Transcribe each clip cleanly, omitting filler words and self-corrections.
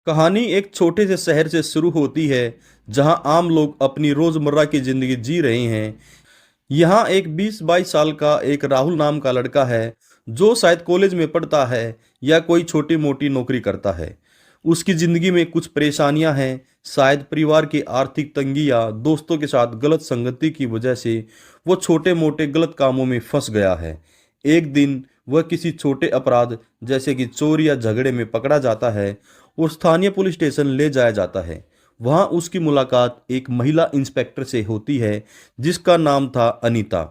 कहानी एक छोटे से शहर से शुरू होती है जहां आम लोग अपनी रोजमर्रा की जिंदगी जी रहे हैं। यहाँ एक 20-22 साल का एक राहुल नाम का लड़का है जो शायद कॉलेज में पढ़ता है या कोई छोटी मोटी नौकरी करता है। उसकी जिंदगी में कुछ परेशानियां हैं, शायद परिवार की आर्थिक तंगी या दोस्तों के साथ गलत संगति की वजह से वो छोटे मोटे गलत कामों में फंस गया है। एक दिन वह किसी छोटे अपराध जैसे कि चोरी या झगड़े में पकड़ा जाता है और स्थानीय पुलिस स्टेशन ले जाया जाता है। वहां उसकी मुलाकात एक महिला इंस्पेक्टर से होती है जिसका नाम था अनीता।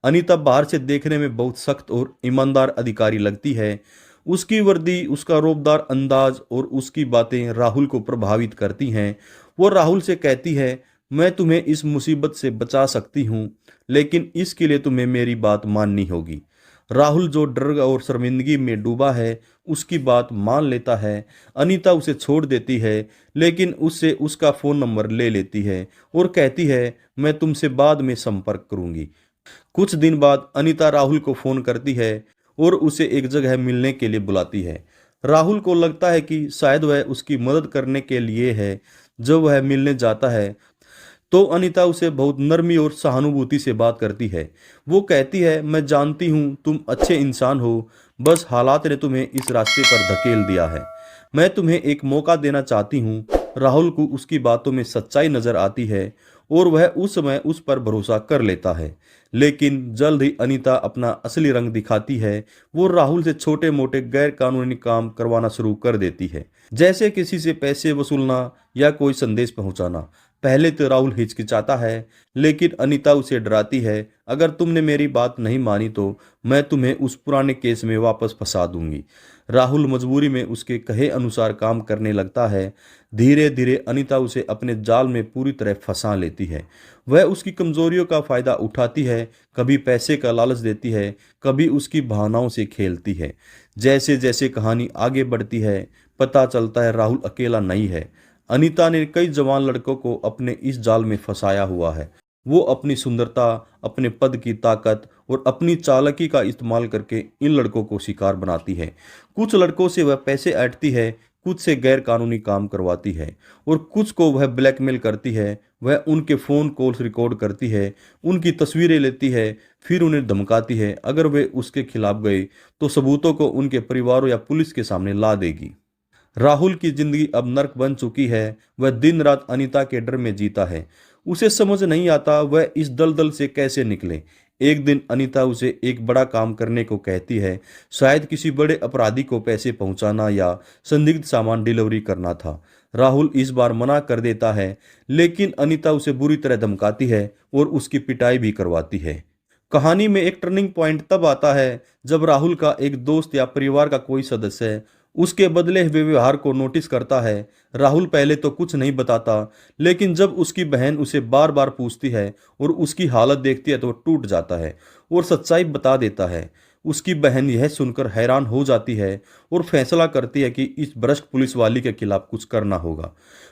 अनीता बाहर से देखने में बहुत सख्त और ईमानदार अधिकारी लगती है। उसकी वर्दी, उसका रौबदार अंदाज और उसकी बातें राहुल को प्रभावित करती हैं। वो राहुल से कहती है, मैं तुम्हें इस मुसीबत से बचा सकती हूँ, लेकिन इसके लिए तुम्हें मेरी बात माननी होगी। राहुल जो डर और शर्मिंदगी में डूबा है उसकी बात मान लेता है। अनीता उसे छोड़ देती है, लेकिन उससे उसका फ़ोन नंबर ले लेती है और कहती है, मैं तुमसे बाद में संपर्क करूंगी। कुछ दिन बाद अनीता राहुल को फ़ोन करती है और उसे एक जगह मिलने के लिए बुलाती है। राहुल को लगता है कि शायद वह उसकी मदद करने के लिए है। जब वह मिलने जाता है तो अनीता उसे बहुत नरमी और सहानुभूति से बात करती है। वो कहती है, मैं जानती हूँ तुम अच्छे इंसान हो, बस हालात ने तुम्हें इस रास्ते पर धकेल दिया है। मैं तुम्हें एक मौका देना चाहती हूँ। राहुल को उसकी बातों में सच्चाई नजर आती है और वह उस समय उस पर भरोसा कर लेता है। लेकिन जल्द ही अनीता अपना असली रंग दिखाती है। वो राहुल से छोटे मोटे गैर कानूनी काम करवाना शुरू कर देती है, जैसे किसी से पैसे वसूलना या कोई संदेश पहुंचाना। पहले तो राहुल हिचकिचाता है, लेकिन अनीता उसे डराती है, अगर तुमने मेरी बात नहीं मानी तो मैं तुम्हें उस पुराने केस में वापस फंसा दूंगी। राहुल मजबूरी में उसके कहे अनुसार काम करने लगता है। धीरे धीरे अनीता उसे अपने जाल में पूरी तरह फंसा लेती है। वह उसकी कमजोरियों का फायदा उठाती है, कभी पैसे का लालच देती है, कभी उसकी भावनाओं से खेलती है। जैसे जैसे कहानी आगे बढ़ती है पता चलता है राहुल अकेला नहीं है। अनीता ने कई जवान लड़कों को अपने इस जाल में फंसाया हुआ है। वो अपनी सुंदरता, अपने पद की ताकत और अपनी चालाकी का इस्तेमाल करके इन लड़कों को शिकार बनाती है। कुछ लड़कों से वह पैसे ऐंठती है, कुछ से गैर कानूनी काम करवाती है और कुछ को वह ब्लैकमेल करती है। वह उनके फ़ोन कॉल्स रिकॉर्ड करती है, उनकी तस्वीरें लेती है, फिर उन्हें धमकाती है अगर वे उसके खिलाफ गए तो सबूतों को उनके परिवारों या पुलिस के सामने ला देगी। राहुल की जिंदगी अब नर्क बन चुकी है। वह दिन रात अनीता के डर में जीता है। उसे समझ नहीं आता वह इस दलदल से कैसे निकले। एक दिन अनीता उसे एक बड़ा काम करने को कहती है। शायद किसी बड़े अपराधी को पैसे पहुंचाना या संदिग्ध सामान डिलीवरी करना था। राहुल इस बार मना कर देता है, लेकिन अनीता उसे बुरी तरह धमकाती है और उसकी पिटाई भी करवाती है। कहानी में एक टर्निंग पॉइंट तब आता है जब राहुल का एक दोस्त या परिवार का कोई सदस्य उसके बदले हुए व्यवहार को नोटिस करता है। राहुल पहले तो कुछ नहीं बताता, लेकिन जब उसकी बहन उसे बार बार पूछती है और उसकी हालत देखती है तो वो टूट जाता है और सच्चाई बता देता है। उसकी बहन यह सुनकर हैरान हो जाती है और फैसला करती है कि इस भ्रष्ट पुलिस वाली के खिलाफ कुछ करना होगा।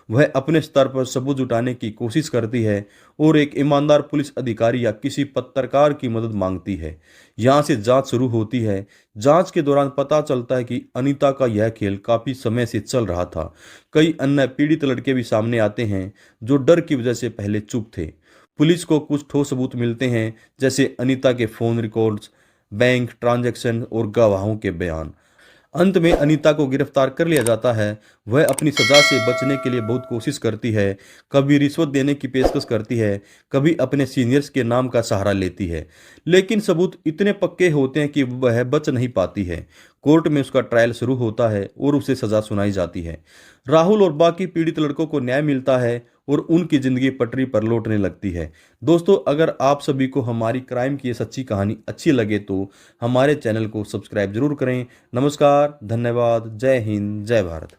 वह अपने स्तर पर सबूत जुटाने की कोशिश करती है और एक ईमानदार पुलिस अधिकारी या किसी पत्रकार की मदद मांगती है। यहाँ से जांच शुरू होती है। जांच के दौरान पता चलता है कि अनीता का यह खेल काफी समय से चल रहा था। कई अन्य पीड़ित लड़के भी सामने आते हैं जो डर की वजह से पहले चुप थे। पुलिस को कुछ ठोस सबूत मिलते हैं, जैसे अनीता के फोन रिकॉर्ड्स, बैंक ट्रांजैक्शन और गवाहों के बयान। अंत में अनीता को गिरफ्तार कर लिया जाता है। वह अपनी सजा से बचने के लिए बहुत कोशिश करती है, कभी रिश्वत देने की पेशकश करती है, कभी अपने सीनियर्स के नाम का सहारा लेती है, लेकिन सबूत इतने पक्के होते हैं कि वह बच नहीं पाती है। कोर्ट में उसका ट्रायल शुरू होता है और उसे सजा सुनाई जाती है। राहुल और बाकी पीड़ित लड़कों को न्याय मिलता है और उनकी जिंदगी पटरी पर लौटने लगती है। दोस्तों, अगर आप सभी को हमारी क्राइम की ये सच्ची कहानी अच्छी लगे तो हमारे चैनल को सब्सक्राइब जरूर करें। नमस्कार, धन्यवाद, जय हिंद, जय भारत।